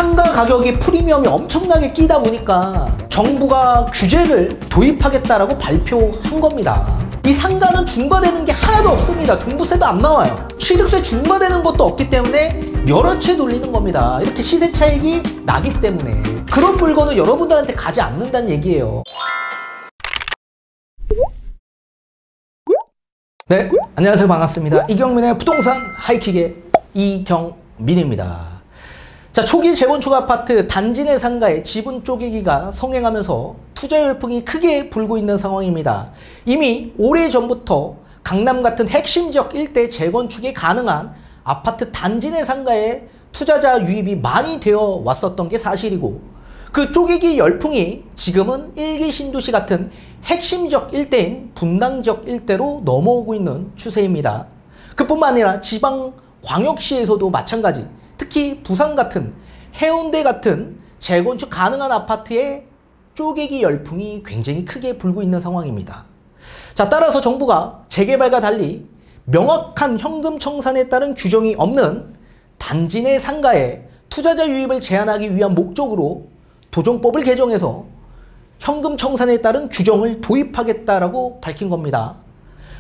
상가 가격이 프리미엄이 엄청나게 끼다 보니까 정부가 규제를 도입하겠다라고 발표한 겁니다. 이 상가는 중과되는 게 하나도 없습니다. 종부세도 안 나와요. 취득세 중과되는 것도 없기 때문에 여러 채 돌리는 겁니다. 이렇게 시세 차익이 나기 때문에 그런 물건은 여러분들한테 가지 않는다는 얘기예요. 네, 안녕하세요. 반갑습니다. 이경민의 부동산 하이킥의 이경민입니다. 자, 초기 재건축 아파트 단지 내 상가의 지분 쪼개기가 성행하면서 투자 열풍이 크게 불고 있는 상황입니다. 이미 오래전부터 강남 같은 핵심 지역 일대 재건축이 가능한 아파트 단지 내 상가에 투자자 유입이 많이 되어 왔었던 게 사실이고, 그 쪼개기 열풍이 지금은 일기 신도시 같은 핵심 지역 일대인 분당 지역 일대로 넘어오고 있는 추세입니다. 그뿐만 아니라 지방 광역시에서도 마찬가지, 특히 부산 같은 해운대 같은 재건축 가능한 아파트의 쪼개기 열풍이 굉장히 크게 불고 있는 상황입니다. 자, 따라서 정부가 재개발과 달리 명확한 현금 청산에 따른 규정이 없는 단지 내 상가에 투자자 유입을 제한하기 위한 목적으로 도정법을 개정해서 현금 청산에 따른 규정을 도입하겠다라고 밝힌 겁니다.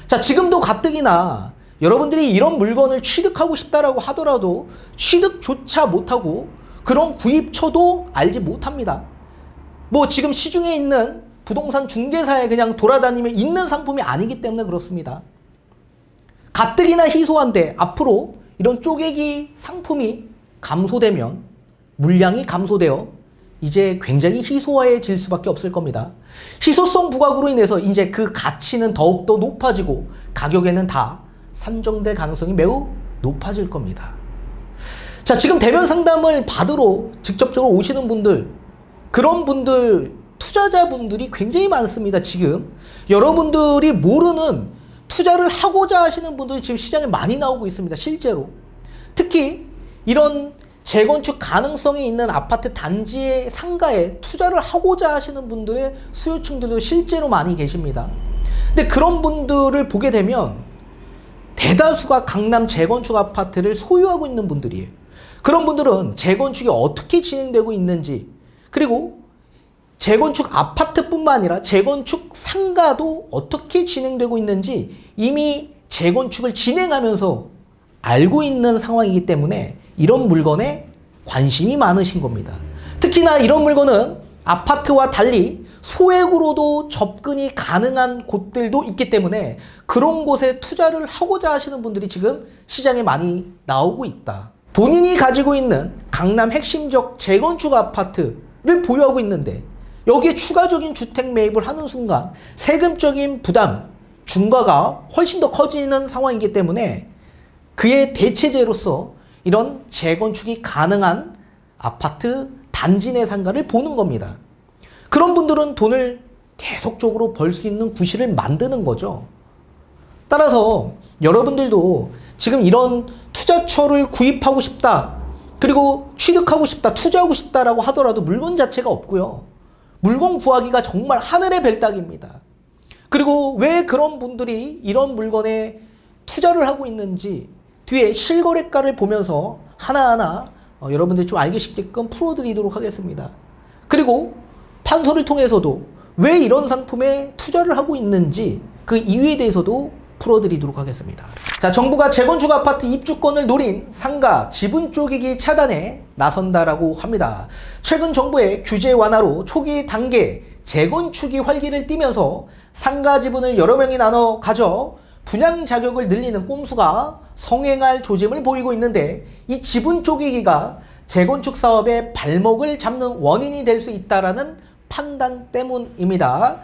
자, 지금도 가뜩이나 여러분들이 이런 물건을 취득하고 싶다라고 하더라도 취득조차 못하고 그런 구입처도 알지 못합니다. 뭐 지금 시중에 있는 부동산 중개사에 그냥 돌아다니면 있는 상품이 아니기 때문에 그렇습니다. 가뜩이나 희소한데 앞으로 이런 쪼개기 상품이 감소되면, 물량이 감소되어 이제 굉장히 희소해질 수밖에 없을 겁니다. 희소성 부각으로 인해서 이제 그 가치는 더욱더 높아지고 가격에는 다 산정될 가능성이 매우 높아질 겁니다. 자, 지금 대면 상담을 받으러 직접적으로 오시는 분들, 그런 분들, 투자자분들이 굉장히 많습니다. 지금 여러분들이 모르는 투자를 하고자 하시는 분들이 지금 시장에 많이 나오고 있습니다. 실제로. 특히 이런 재건축 가능성이 있는 아파트 단지의 상가에 투자를 하고자 하시는 분들의 수요층들도 실제로 많이 계십니다. 근데 그런 분들을 보게 되면 대다수가 강남 재건축 아파트를 소유하고 있는 분들이에요. 그런 분들은 재건축이 어떻게 진행되고 있는지, 그리고 재건축 아파트뿐만 아니라 재건축 상가도 어떻게 진행되고 있는지 이미 재건축을 진행하면서 알고 있는 상황이기 때문에 이런 물건에 관심이 많으신 겁니다. 특히나 이런 물건은 아파트와 달리 소액으로도 접근이 가능한 곳들도 있기 때문에 그런 곳에 투자를 하고자 하시는 분들이 지금 시장에 많이 나오고 있다. 본인이 가지고 있는 강남 핵심 지역 재건축 아파트를 보유하고 있는데 여기에 추가적인 주택 매입을 하는 순간 세금적인 부담, 중과가 훨씬 더 커지는 상황이기 때문에 그의 대체제로서 이런 재건축이 가능한 아파트 단지 내 상가를 보는 겁니다. 그런 분들은 돈을 계속적으로 벌 수 있는 구실을 만드는 거죠. 따라서 여러분들도 지금 이런 투자처를 구입하고 싶다, 그리고 취득하고 싶다, 투자하고 싶다라고 하더라도 물건 자체가 없고요. 물건 구하기가 정말 하늘의 별따기입니다. 그리고 왜 그런 분들이 이런 물건에 투자를 하고 있는지 뒤에 실거래가를 보면서 하나하나 여러분들이 좀 알기 쉽게끔 풀어드리도록 하겠습니다. 그리고 판서를 통해서도 왜 이런 상품에 투자를 하고 있는지 그 이유에 대해서도 풀어드리도록 하겠습니다. 자, 정부가 재건축 아파트 입주권을 노린 상가 지분 쪼개기 차단에 나선다라고 합니다. 최근 정부의 규제 완화로 초기 단계 재건축이 활기를 띠면서 상가 지분을 여러 명이 나눠 가져 분양 자격을 늘리는 꼼수가 성행할 조짐을 보이고 있는데, 이 지분 쪼개기가 재건축 사업의 발목을 잡는 원인이 될 수 있다라는 판단 때문입니다.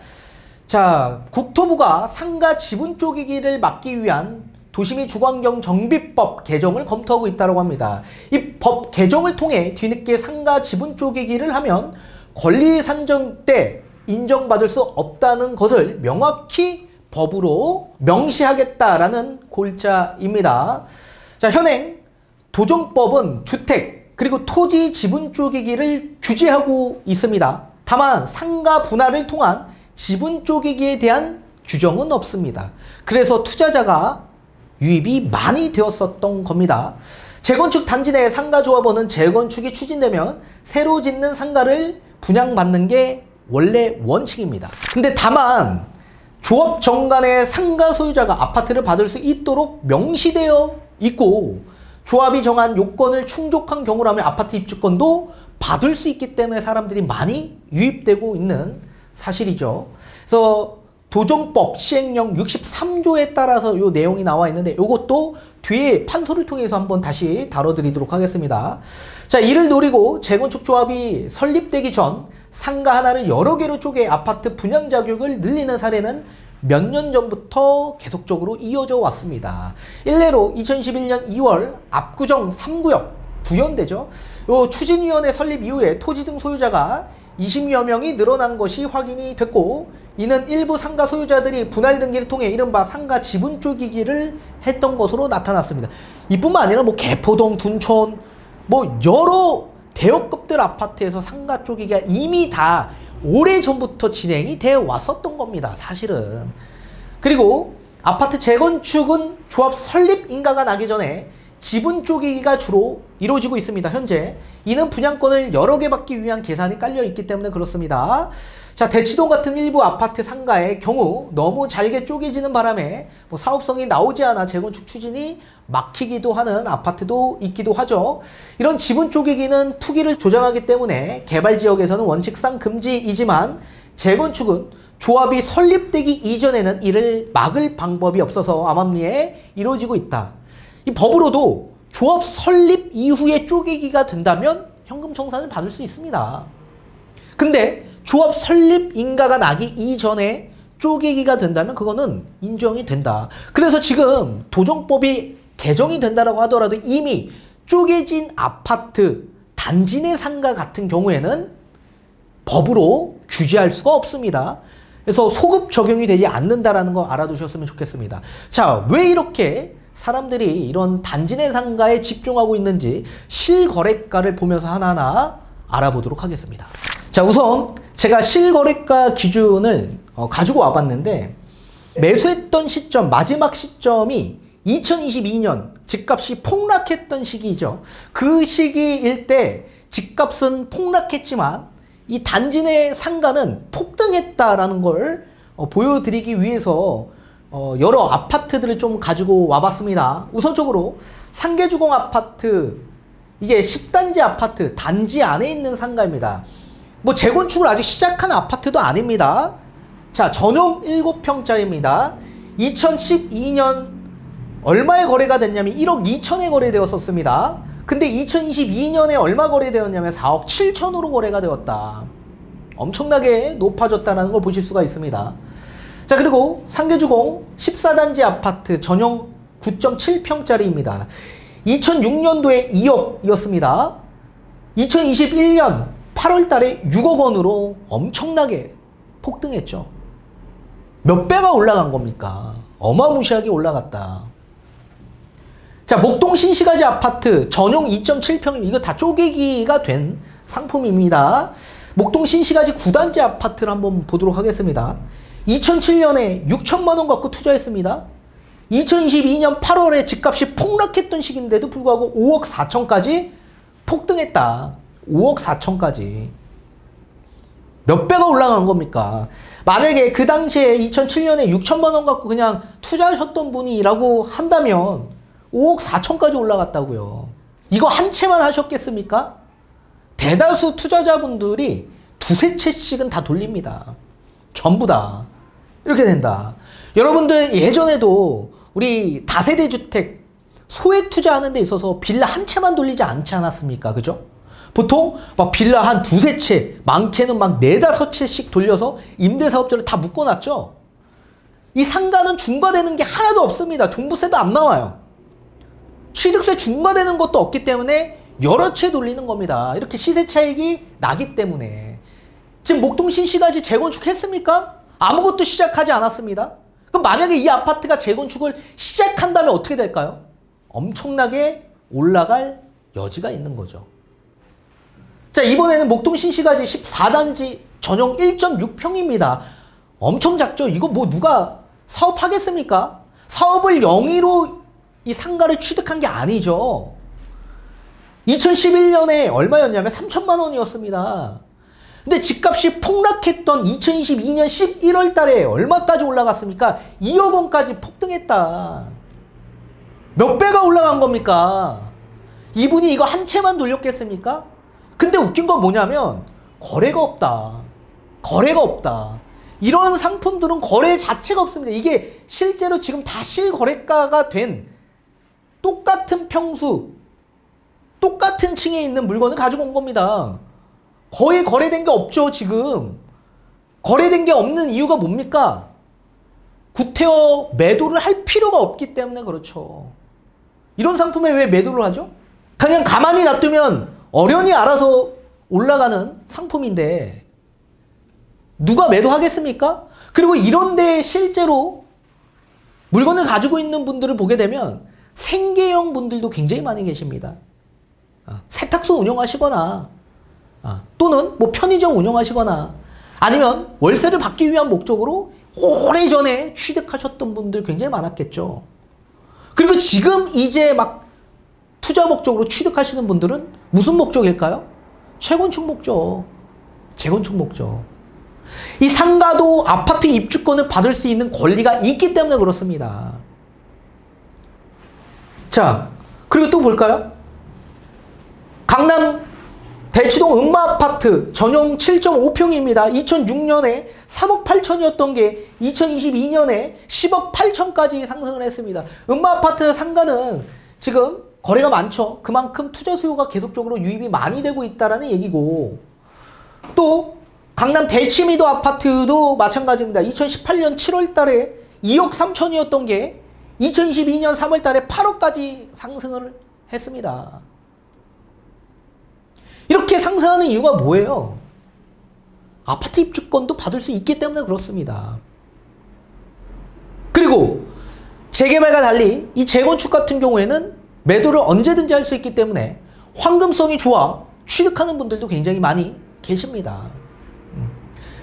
자, 국토부가 상가 지분 쪼개기를 막기 위한 도시미 주거환경 정비법 개정을 검토하고 있다고 합니다. 이 법 개정을 통해 뒤늦게 상가 지분 쪼개기를 하면 권리 산정 때 인정받을 수 없다는 것을 명확히 법으로 명시하겠다라는 골자입니다. 자, 현행 도정법은 주택 그리고 토지 지분 쪼개기를 규제하고 있습니다. 다만 상가 분할을 통한 지분 쪼개기에 대한 규정은 없습니다. 그래서 투자자가 유입이 많이 되었었던 겁니다. 재건축 단지 내 상가조합원은 재건축이 추진되면 새로 짓는 상가를 분양받는 게 원래 원칙입니다. 근데 다만 조합 정간의 상가 소유자가 아파트를 받을 수 있도록 명시되어 있고 조합이 정한 요건을 충족한 경우라면 아파트 입주권도 받을 수 있기 때문에 사람들이 많이 유입되고 있는 사실이죠. 그래서 도정법 시행령 63조에 따라서 이 내용이 나와 있는데 이것도 뒤에 판서를 통해서 한번 다시 다뤄드리도록 하겠습니다. 자, 이를 노리고 재건축 조합이 설립되기 전 상가 하나를 여러 개로 쪼개 아파트 분양 자격을 늘리는 사례는 몇 년 전부터 계속적으로 이어져 왔습니다. 일례로 2021년 2월 압구정 3구역 구현되죠. 요 추진위원회 설립 이후에 토지 등 소유자가 20여 명이 늘어난 것이 확인이 됐고 이는 일부 상가 소유자들이 분할 등기를 통해 이른바 상가 지분 쪼개기를 했던 것으로 나타났습니다. 이뿐만 아니라 뭐 개포동, 둔촌 뭐 여러 대여급들 아파트에서 상가 쪼개기가 이미 다 오래전부터 진행이 되어 왔었던 겁니다. 사실은. 그리고 아파트 재건축은 조합 설립 인가가 나기 전에 지분 쪼개기가 주로 이루어지고 있습니다. 현재 이는 분양권을 여러 개 받기 위한 계산이 깔려 있기 때문에 그렇습니다. 자, 대치동 같은 일부 아파트 상가의 경우 너무 잘게 쪼개지는 바람에 뭐 사업성이 나오지 않아 재건축 추진이 막히기도 하는 아파트도 있기도 하죠. 이런 지분 쪼개기는 투기를 조장하기 때문에 개발지역에서는 원칙상 금지이지만 재건축은 조합이 설립되기 이전에는 이를 막을 방법이 없어서 암암리에 이루어지고 있다. 이 법으로도 조합 설립 이후에 쪼개기가 된다면 현금 청산을 받을 수 있습니다. 근데 조합 설립 인가가 나기 이전에 쪼개기가 된다면 그거는 인정이 된다. 그래서 지금 도정법이 개정이 된다라고 하더라도 이미 쪼개진 아파트 단지 내 상가 같은 경우에는 법으로 규제할 수가 없습니다. 그래서 소급 적용이 되지 않는다라는 거 알아두셨으면 좋겠습니다. 자, 왜 이렇게 사람들이 이런 단지 내 상가에 집중하고 있는지 실거래가를 보면서 하나하나 알아보도록 하겠습니다. 자, 우선 제가 실거래가 기준을 가지고 와봤는데 매수했던 시점, 마지막 시점이 2022년 집값이 폭락했던 시기죠. 그 시기일 때 집값은 폭락했지만 이 단지 내 상가는 폭등했다라는 걸 보여드리기 위해서 여러 아파트들을 좀 가지고 와봤습니다. 우선적으로 상계주공 아파트, 이게 10단지 아파트 단지 안에 있는 상가입니다. 뭐 재건축을 아직 시작한 아파트도 아닙니다. 자, 전용 7평짜리입니다. 2012년 얼마에 거래가 됐냐면 1억 2천에 거래되었었습니다. 근데 2022년에 얼마 거래되었냐면 4억 7천으로 거래가 되었다. 엄청나게 높아졌다는 걸 보실 수가 있습니다. 자, 그리고 상계주공 14단지 아파트 전용 9.7평짜리입니다. 2006년도에 2억이었습니다. 2021년 8월 달에 6억 원으로 엄청나게 폭등했죠. 몇 배가 올라간 겁니까? 어마무시하게 올라갔다. 자, 목동 신시가지 아파트 전용 2.7평, 이거 다 쪼개기가 된 상품입니다. 목동 신시가지 9단지 아파트를 한번 보도록 하겠습니다. 2007년에 6천만 원 갖고 투자했습니다. 2022년 8월에 집값이 폭락했던 시기인데도 불구하고 5억 4천까지 폭등했다. 5억 4천까지. 몇 배가 올라간 겁니까? 만약에 그 당시에 2007년에 6천만 원 갖고 그냥 투자하셨던 분이라고 한다면 5억 4천까지 올라갔다고요. 이거 한 채만 하셨겠습니까? 대다수 투자자분들이 두세 채씩은 다 돌립니다. 전부 다. 이렇게 된다. 여러분들 예전에도 우리 다세대 주택 소액 투자하는 데 있어서 빌라 한 채만 돌리지 않지 않았습니까? 그죠? 보통 막 빌라 한 두세 채, 많게는 막 네다섯 채씩 돌려서 임대사업자를 다 묶어놨죠? 이 상가는 중과되는 게 하나도 없습니다. 종부세도 안 나와요. 취득세 중과되는 것도 없기 때문에 여러 채 돌리는 겁니다. 이렇게 시세 차익이 나기 때문에. 지금 목동 신시가지 재건축했습니까? 아무것도 시작하지 않았습니다. 그럼 만약에 이 아파트가 재건축을 시작한다면 어떻게 될까요? 엄청나게 올라갈 여지가 있는 거죠. 자, 이번에는 목동 신시가지 14단지 전용 1.6평입니다. 엄청 작죠? 이거 뭐 누가 사업하겠습니까? 사업을 영위로 이 상가를 취득한 게 아니죠. 2011년에 얼마였냐면 3천만 원이었습니다. 근데 집값이 폭락했던 2022년 11월 달에 얼마까지 올라갔습니까? 2억 원까지 폭등했다. 몇 배가 올라간 겁니까? 이분이 이거 한 채만 돌렸겠습니까? 근데 웃긴 건 뭐냐면 거래가 없다. 거래가 없다. 이런 상품들은 거래 자체가 없습니다. 이게 실제로 지금 다 실거래가가 된 똑같은 평수, 똑같은 층에 있는 물건을 가지고 온 겁니다. 거의 거래된 게 없죠, 지금. 거래된 게 없는 이유가 뭡니까? 구태여 매도를 할 필요가 없기 때문에 그렇죠. 이런 상품에 왜 매도를 하죠? 그냥 가만히 놔두면 어련히 알아서 올라가는 상품인데 누가 매도하겠습니까? 그리고 이런데 실제로 물건을 가지고 있는 분들을 보게 되면 생계형 분들도 굉장히 많이 계십니다. 세탁소 운영하시거나 또는 뭐 편의점 운영하시거나 아니면 월세를 받기 위한 목적으로 오래전에 취득하셨던 분들 굉장히 많았겠죠. 그리고 지금 이제 막 투자 목적으로 취득하시는 분들은 무슨 목적일까요? 재건축 목적. 재건축 목적. 이 상가도 아파트 입주권을 받을 수 있는 권리가 있기 때문에 그렇습니다. 자, 그리고 또 볼까요? 강남 대치동 음마아파트 전용 7.5평입니다. 2006년에 3억 8천이었던 게 2022년에 10억 8천까지 상승을 했습니다. 음마아파트 상가는 지금 거래가 많죠. 그만큼 투자 수요가 계속적으로 유입이 많이 되고 있다는 얘기고, 또 강남 대치미도 아파트도 마찬가지입니다. 2018년 7월 달에 2억 3천이었던 게 2022년 3월 달에 8억까지 상승을 했습니다. 이렇게 상승하는 이유가 뭐예요? 아파트 입주권도 받을 수 있기 때문에 그렇습니다. 그리고 재개발과 달리 이 재건축 같은 경우에는 매도를 언제든지 할 수 있기 때문에 황금성이 좋아 취득하는 분들도 굉장히 많이 계십니다.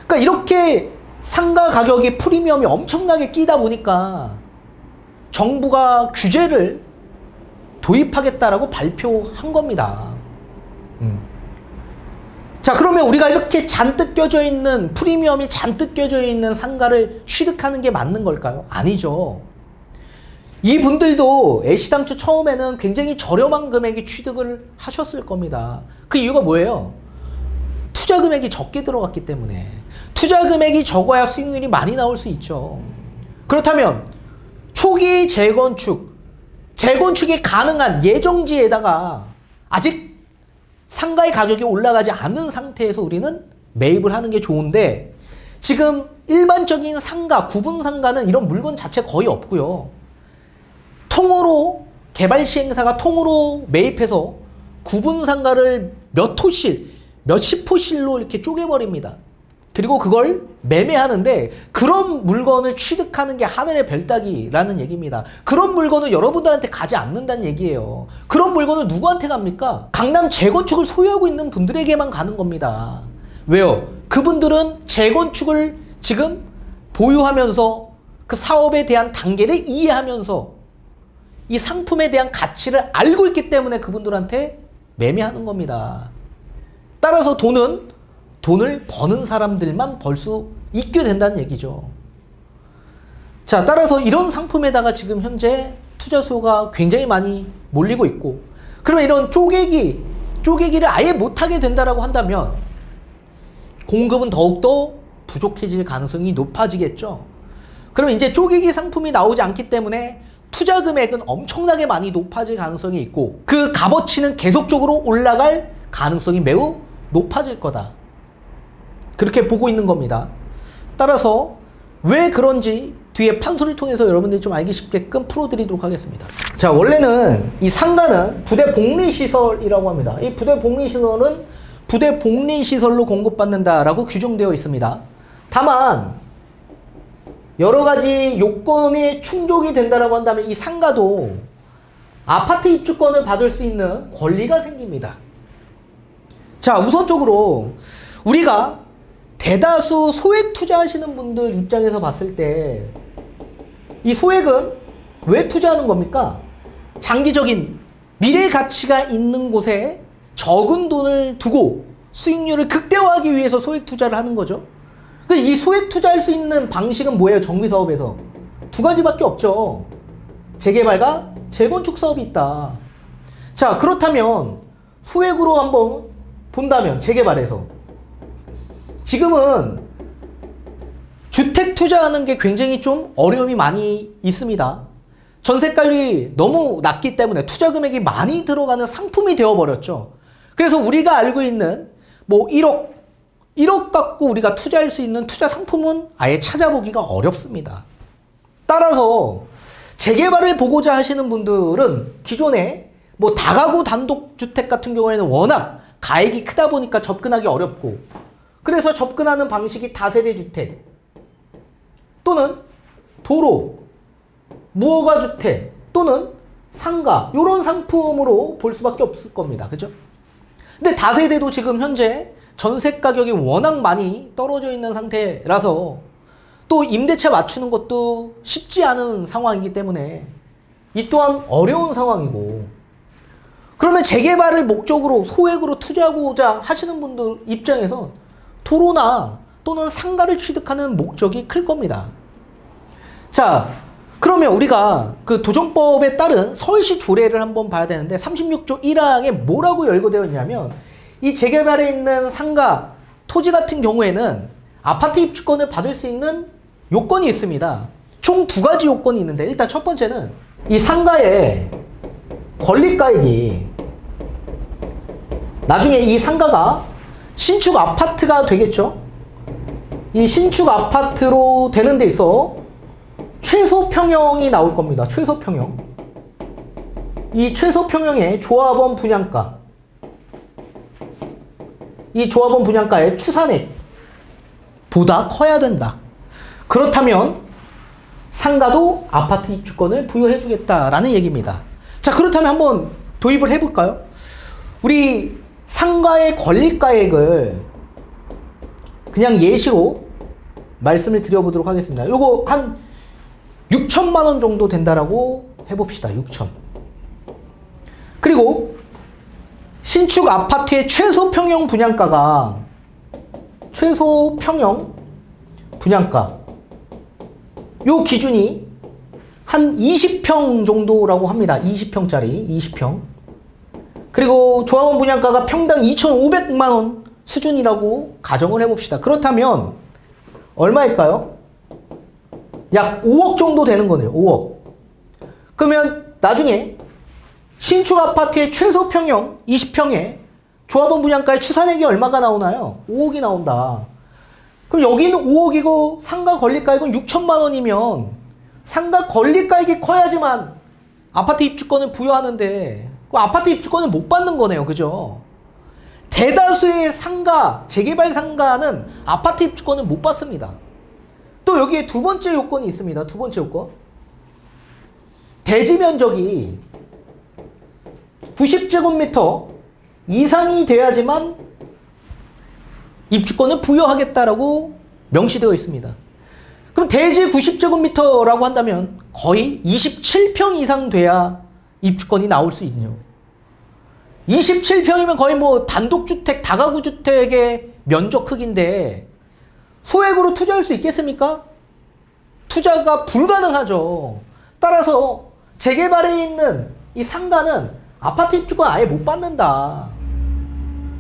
그러니까 이렇게 상가 가격이 프리미엄이 엄청나게 끼다 보니까 정부가 규제를 도입하겠다라고 발표한 겁니다. 자, 그러면 우리가 이렇게 잔뜩 껴져 있는, 프리미엄이 잔뜩 껴져 있는 상가를 취득하는 게 맞는 걸까요? 아니죠. 이분들도 애시당초 처음에는 굉장히 저렴한 금액에 취득을 하셨을 겁니다. 그 이유가 뭐예요? 투자 금액이 적게 들어갔기 때문에. 투자 금액이 적어야 수익률이 많이 나올 수 있죠. 그렇다면 초기 재건축이 가능한 예정지에다가 아직 상가의 가격이 올라가지 않은 상태에서 우리는 매입을 하는 게 좋은데, 지금 일반적인 상가, 구분 상가는 이런 물건 자체 거의 없고요. 통으로 개발 시행사가 통으로 매입해서 구분 상가를 몇 호실, 몇십 호실로 이렇게 쪼개버립니다. 그리고 그걸 매매하는데, 그런 물건을 취득하는 게 하늘의 별 따기라는 얘기입니다. 그런 물건은 여러분들한테 가지 않는다는 얘기예요. 그런 물건은 누구한테 갑니까? 강남 재건축을 소유하고 있는 분들에게만 가는 겁니다. 왜요? 그분들은 재건축을 지금 보유하면서 그 사업에 대한 단계를 이해하면서 이 상품에 대한 가치를 알고 있기 때문에 그분들한테 매매하는 겁니다. 따라서 돈을 버는 사람들만 벌 수 있게 된다는 얘기죠. 자, 따라서 이런 상품에다가 지금 현재 투자 수요가 굉장히 많이 몰리고 있고, 그러면 이런 쪼개기를 아예 못하게 된다라고 한다면 공급은 더욱더 부족해질 가능성이 높아지겠죠. 그러면 이제 쪼개기 상품이 나오지 않기 때문에 투자 금액은 엄청나게 많이 높아질 가능성이 있고, 그 값어치는 계속적으로 올라갈 가능성이 매우 높아질 거다. 그렇게 보고 있는 겁니다. 따라서 왜 그런지 뒤에 판소를 통해서 여러분들이 좀 알기 쉽게끔 풀어드리도록 하겠습니다. 자, 원래는 이 상가는 부대 복리시설이라고 합니다. 이 부대 복리시설은 부대 복리시설로 공급받는다라고 규정되어 있습니다. 다만 여러 가지 요건에 충족이 된다라고 한다면 이 상가도 아파트 입주권을 받을 수 있는 권리가 생깁니다. 자, 우선적으로 우리가 대다수 소액 투자하시는 분들 입장에서 봤을 때 이 소액은 왜 투자하는 겁니까? 장기적인 미래 가치가 있는 곳에 적은 돈을 두고 수익률을 극대화하기 위해서 소액 투자를 하는 거죠. 이 소액 투자할 수 있는 방식은 뭐예요? 정비사업에서 두 가지밖에 없죠. 재개발과 재건축 사업이 있다. 자, 그렇다면 소액으로 한번 본다면 재개발에서 지금은 주택 투자하는 게 굉장히 좀 어려움이 많이 있습니다. 전세가율이 너무 낮기 때문에 투자 금액이 많이 들어가는 상품이 되어버렸죠. 그래서 우리가 알고 있는 뭐 1억 갖고 우리가 투자할 수 있는 투자 상품은 아예 찾아보기가 어렵습니다. 따라서 재개발을 보고자 하시는 분들은 기존에 뭐 다가구 단독주택 같은 경우에는 워낙 가액이 크다 보니까 접근하기 어렵고, 그래서 접근하는 방식이 다세대 주택 또는 도로, 무허가 주택 또는 상가, 이런 상품으로 볼 수밖에 없을 겁니다. 그죠? 근데 다세대도 지금 현재 전세 가격이 워낙 많이 떨어져 있는 상태라서 또 임대차 맞추는 것도 쉽지 않은 상황이기 때문에 이 또한 어려운 상황이고, 그러면 재개발을 목적으로 소액으로 투자하고자 하시는 분들 입장에선 도로나 또는 상가를 취득하는 목적이 클 겁니다. 자, 그러면 우리가 그 도정법에 따른 서울시 조례를 한번 봐야 되는데 36조 1항에 뭐라고 열거되어 있냐면, 이 재개발에 있는 상가, 토지 같은 경우에는 아파트 입주권을 받을 수 있는 요건이 있습니다. 총 두 가지 요건이 있는데, 일단 첫 번째는 이 상가의 권리가액이 나중에 이 상가가 신축 아파트가 되겠죠. 이 신축 아파트로 되는 데 있어 최소 평형이 나올 겁니다. 최소 평형. 이 최소 평형의 조합원 분양가, 이 조합원 분양가의 추산액보다 커야 된다. 그렇다면 상가도 아파트 입주권을 부여해 주겠다라는 얘기입니다. 자, 그렇다면 한번 도입을 해볼까요? 우리 상가의 권리가액을 그냥 예시로 말씀을 드려보도록 하겠습니다. 요거 한 6천만 원 정도 된다라고 해봅시다. 6천. 그리고 신축 아파트의 최소 평형 분양가가, 최소 평형 분양가 요 기준이 한 20평 정도라고 합니다. 20평짜리 20평. 그리고 조합원 분양가가 평당 2,500만 원 수준이라고 가정을 해봅시다. 그렇다면 얼마일까요? 약 5억 정도 되는 거네요. 5억. 그러면 나중에 신축 아파트의 최소 평형 20평에 조합원 분양가의 추산액이 얼마가 나오나요? 5억이 나온다. 그럼 여기는 5억이고 상가 권리가액은 6천만 원이면 상가 권리가액이 커야지만 아파트 입주권을 부여하는데 그 아파트 입주권을 못 받는 거네요. 그죠? 대다수의 상가, 재개발 상가는 아파트 입주권을 못 받습니다. 또 여기에 두 번째 요건이 있습니다. 두 번째 요건. 대지 면적이 90제곱미터 이상이 돼야지만 입주권을 부여하겠다라고 명시되어 있습니다. 그럼 대지 90제곱미터라고 한다면 거의 27평 이상 돼야 입주권이 나올 수 있죠. 27평이면 거의 뭐 단독주택, 다가구주택의 면적 크기인데 소액으로 투자할 수 있겠습니까? 투자가 불가능하죠. 따라서 재개발에 있는 이 상가는 아파트 입주권 아예 못 받는다.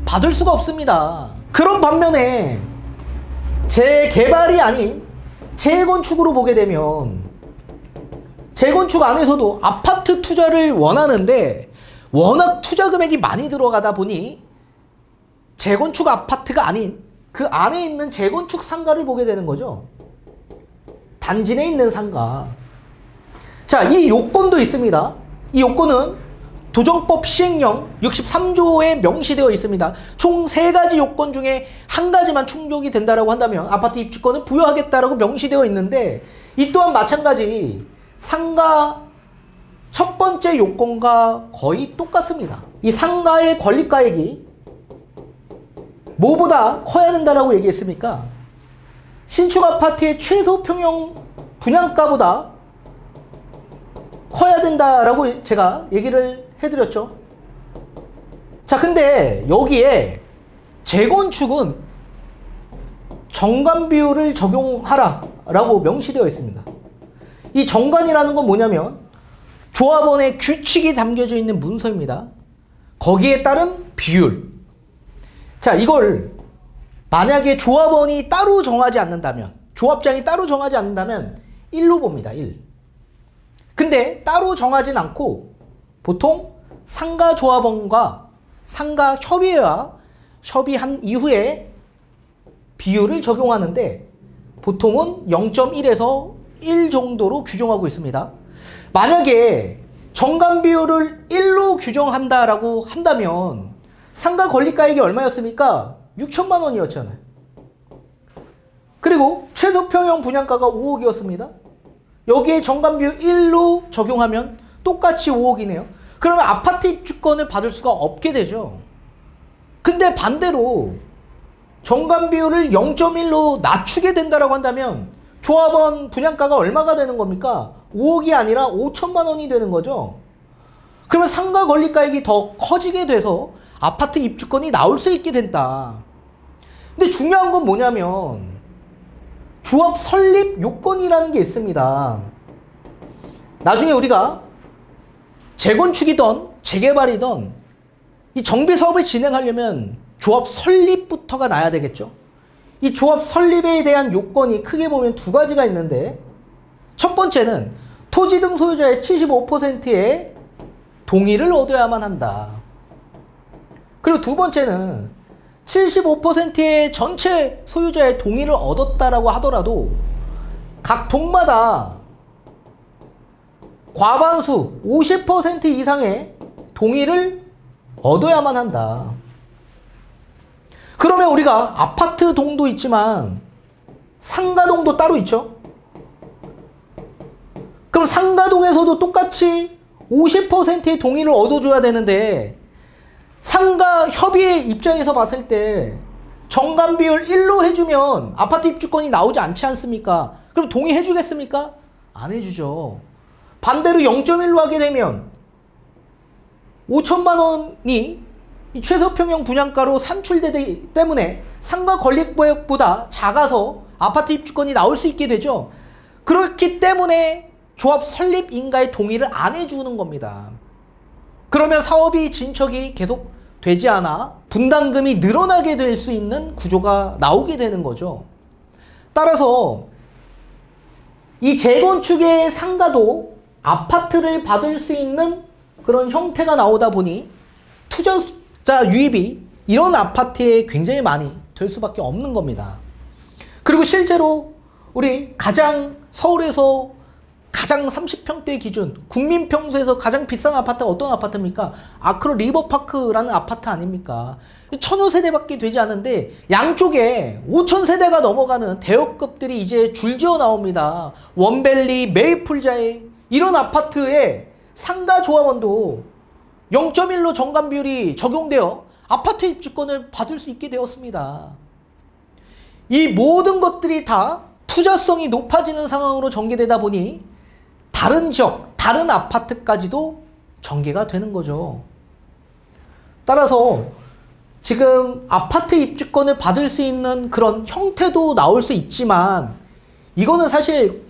받을 수가 없습니다. 그런 반면에 재개발이 아닌 재건축으로 보게 되면 재건축 안에서도 아파트 투자를 원하는데 워낙 투자 금액이 많이 들어가다 보니 재건축 아파트가 아닌 그 안에 있는 재건축 상가를 보게 되는 거죠. 단지 내에 있는 상가. 자, 이 요건도 있습니다. 이 요건은 도정법 시행령 63조에 명시되어 있습니다. 총 3가지 요건 중에 한 가지만 충족이 된다라고 한다면 아파트 입주권을 부여하겠다라고 명시되어 있는데, 이 또한 마찬가지 상가 첫 번째 요건과 거의 똑같습니다. 이 상가의 권리가액이 뭐보다 커야 된다라고 얘기했습니까? 신축 아파트의 최소 평형 분양가보다 커야 된다라고 제가 얘기를 해드렸죠. 자, 근데 여기에 재건축은 정관 비율을 적용하라 라고 명시되어 있습니다. 이 정관이라는 건 뭐냐면 조합원의 규칙이 담겨져 있는 문서입니다. 거기에 따른 비율. 자, 이걸 만약에 조합원이 따로 정하지 않는다면, 조합장이 따로 정하지 않는다면 1로 봅니다. 1. 근데 따로 정하진 않고 보통 상가 조합원과 상가 협의회와 협의한 이후에 비율을 적용하는데 보통은 0.1에서 1 정도로 규정하고 있습니다. 만약에 정관 비율을 1로 규정한다라고 한다면 상가 권리가액이 얼마였습니까? 6천만 원이었잖아요. 그리고 최소평형 분양가가 5억이었습니다. 여기에 정관 비율 1로 적용하면 똑같이 5억이네요. 그러면 아파트 입주권을 받을 수가 없게 되죠. 근데 반대로 정관 비율을 0.1로 낮추게 된다라고 한다면 조합원 분양가가 얼마가 되는 겁니까? 5억이 아니라 5천만 원이 되는 거죠. 그러면 상가 권리가액이 더 커지게 돼서 아파트 입주권이 나올 수 있게 된다. 근데 중요한 건 뭐냐면 조합 설립 요건이라는 게 있습니다. 나중에 우리가 재건축이든 재개발이든 이 정비 사업을 진행하려면 조합 설립부터가 나야 되겠죠. 이 조합 설립에 대한 요건이 크게 보면 두 가지가 있는데, 첫 번째는 토지 등 소유자의 75%의 동의를 얻어야만 한다. 그리고 두 번째는 75%의 전체 소유자의 동의를 얻었다라고 하더라도 각 동마다 과반수 50% 이상의 동의를 얻어야만 한다. 그러면 우리가 아파트 동도 있지만 상가동도 따로 있죠. 그럼 상가동에서도 똑같이 50%의 동의를 얻어줘야 되는데 상가 협의회 입장에서 봤을 때 정관 비율 1로 해주면 아파트 입주권이 나오지 않지 않습니까? 그럼 동의해 주겠습니까? 안 해주죠. 반대로 0.1로 하게 되면 5천만 원이 이 최소평형 분양가로 산출되기 때문에 상가 권리가액보다 작아서 아파트 입주권이 나올 수 있게 되죠. 그렇기 때문에 조합 설립 인가의 동의를 안 해주는 겁니다. 그러면 사업이 진척이 계속 되지 않아 분담금이 늘어나게 될 수 있는 구조가 나오게 되는 거죠. 따라서 이 재건축의 상가도 아파트를 받을 수 있는 그런 형태가 나오다 보니 투자자 유입이 이런 아파트에 굉장히 많이 될 수밖에 없는 겁니다. 그리고 실제로 우리 가장 서울에서 가장 30평대 기준 국민평수에서 가장 비싼 아파트가 어떤 아파트입니까? 아크로 리버파크라는 아파트 아닙니까? 1000여 세대밖에 되지 않는데 양쪽에 5000세대가 넘어가는 대여급들이 이제 줄지어 나옵니다. 원밸리, 메이플자이 이런 아파트에 상가 조합원도 0.1로 정관 비율이 적용되어 아파트 입주권을 받을 수 있게 되었습니다. 이 모든 것들이 다 투자성이 높아지는 상황으로 전개되다 보니 다른 지역, 다른 아파트까지도 전개가 되는 거죠. 따라서 지금 아파트 입주권을 받을 수 있는 그런 형태도 나올 수 있지만 이거는 사실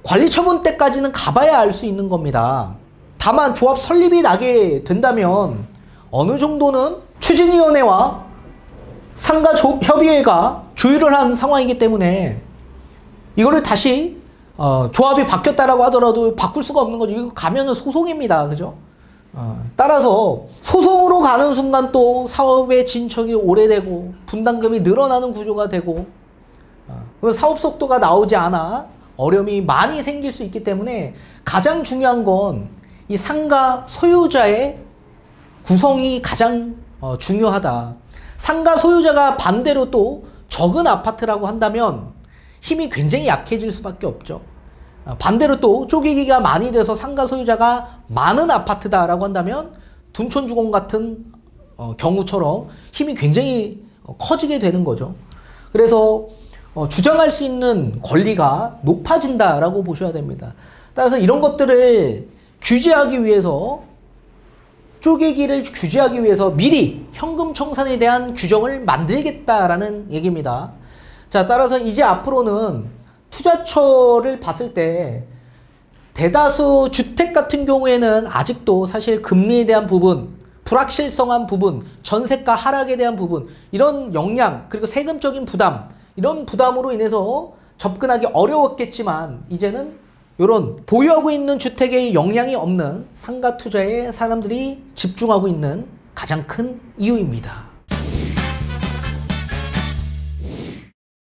관리처분 때까지는 가봐야 알 수 있는 겁니다. 다만 조합 설립이 나게 된다면 어느 정도는 추진위원회와 상가협의회가 조율을 한 상황이기 때문에 이거를 다시 조합이 바뀌었다라고 하더라도 바꿀 수가 없는 거죠. 이거 가면은 소송입니다. 그죠? 따라서 소송으로 가는 순간 또 사업의 진척이 오래되고 분담금이 늘어나는 구조가 되고 사업 속도가 나오지 않아 어려움이 많이 생길 수 있기 때문에 가장 중요한 건 이 상가 소유자의 구성이 가장 중요하다. 상가 소유자가 반대로 또 적은 아파트라고 한다면 힘이 굉장히 약해질 수밖에 없죠. 반대로 또 쪼개기가 많이 돼서 상가 소유자가 많은 아파트다라고 한다면 둔촌주공 같은 경우처럼 힘이 굉장히 커지게 되는 거죠. 그래서 주장할 수 있는 권리가 높아진다라고 보셔야 됩니다. 따라서 이런 것들을 규제하기 위해서 쪼개기를 규제하기 위해서 미리 현금 청산에 대한 규정을 만들겠다라는 얘기입니다. 자, 따라서 이제 앞으로는 투자처를 봤을 때 대다수 주택 같은 경우에는 아직도 사실 금리에 대한 부분, 불확실성한 부분, 전세가 하락에 대한 부분, 이런 영향, 그리고 세금적인 부담, 이런 부담으로 인해서 접근하기 어려웠겠지만 이제는 이런 보유하고 있는 주택에 영향이 없는 상가 투자에 사람들이 집중하고 있는 가장 큰 이유입니다.